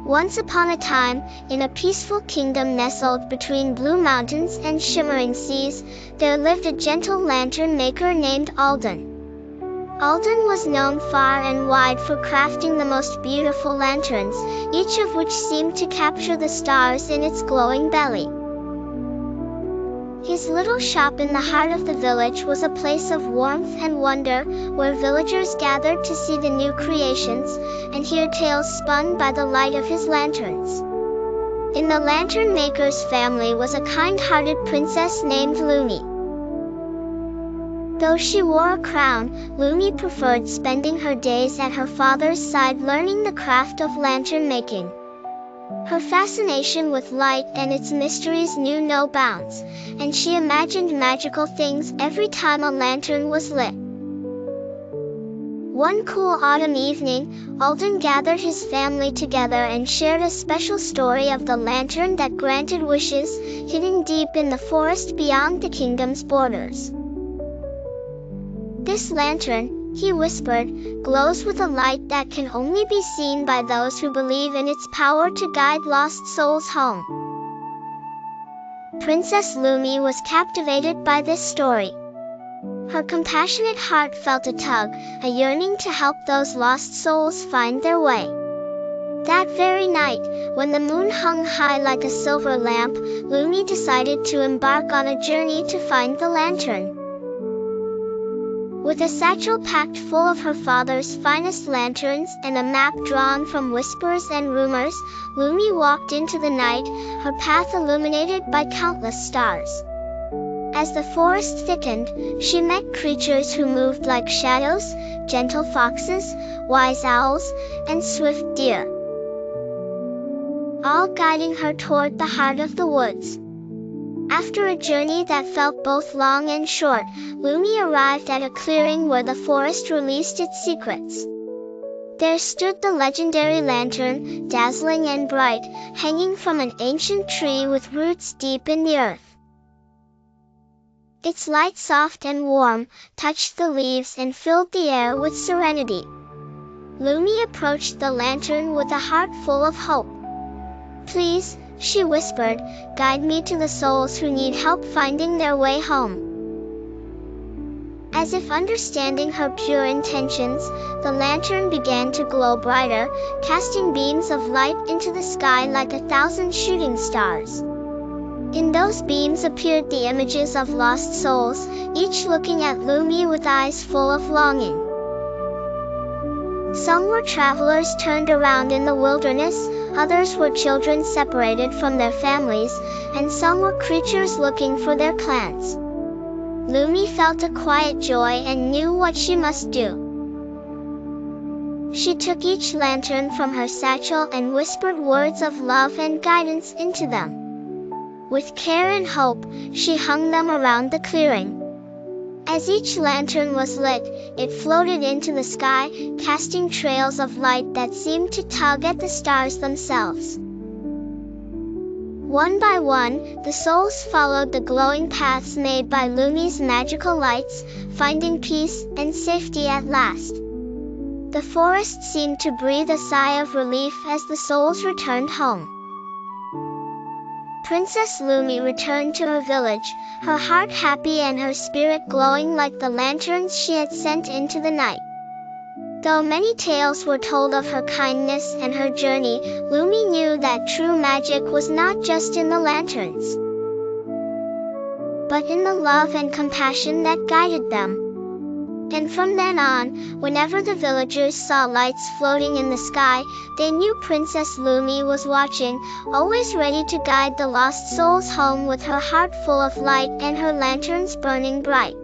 Once upon a time, in a peaceful kingdom nestled between blue mountains and shimmering seas, there lived a gentle lantern maker named Alden. Alden was known far and wide for crafting the most beautiful lanterns, each of which seemed to capture the stars in its glowing belly. His little shop in the heart of the village was a place of warmth and wonder, where villagers gathered to see the new creations and hear tales spun by the light of his lanterns. In the lantern maker's family was a kind-hearted princess named Lumi. Though she wore a crown, Lumi preferred spending her days at her father's side learning the craft of lantern making. Her fascination with light and its mysteries knew no bounds, and she imagined magical things every time a lantern was lit. One cool autumn evening, Alden gathered his family together and shared a special story of the lantern that granted wishes, hidden deep in the forest beyond the kingdom's borders. "This lantern," he whispered, "glows with a light that can only be seen by those who believe in its power to guide lost souls home." Princess Lumi was captivated by this story. Her compassionate heart felt a tug, a yearning to help those lost souls find their way. That very night, when the moon hung high like a silver lamp, Lumi decided to embark on a journey to find the lantern. With a satchel packed full of her father's finest lanterns and a map drawn from whispers and rumors, Lumi walked into the night, her path illuminated by countless stars. As the forest thickened, she met creatures who moved like shadows, gentle foxes, wise owls, and swift deer, all guiding her toward the heart of the woods. After a journey that felt both long and short, Lumi arrived at a clearing where the forest released its secrets. There stood the legendary lantern, dazzling and bright, hanging from an ancient tree with roots deep in the earth. Its light, soft and warm, touched the leaves and filled the air with serenity. Lumi approached the lantern with a heart full of hope. "Please," she whispered, "guide me to the souls who need help finding their way home." As if understanding her pure intentions, the lantern began to glow brighter, casting beams of light into the sky like 1,000 shooting stars. In those beams appeared the images of lost souls, each looking at Lumi with eyes full of longing. Some were travelers turned around in the wilderness, others were children separated from their families, and some were creatures looking for their clans. Lumi felt a quiet joy and knew what she must do. She took each lantern from her satchel and whispered words of love and guidance into them. With care and hope, she hung them around the clearing. As each lantern was lit, it floated into the sky, casting trails of light that seemed to tug at the stars themselves. One by one, the souls followed the glowing paths made by Lumi's magical lights, finding peace and safety at last. The forest seemed to breathe a sigh of relief as the souls returned home. Princess Lumi returned to her village, her heart happy and her spirit glowing like the lanterns she had sent into the night. Though many tales were told of her kindness and her journey, Lumi knew that true magic was not just in the lanterns, but in the love and compassion that guided them. And from then on, whenever the villagers saw lights floating in the sky, they knew Princess Lumi was watching, always ready to guide the lost souls home with her heart full of light and her lanterns burning bright.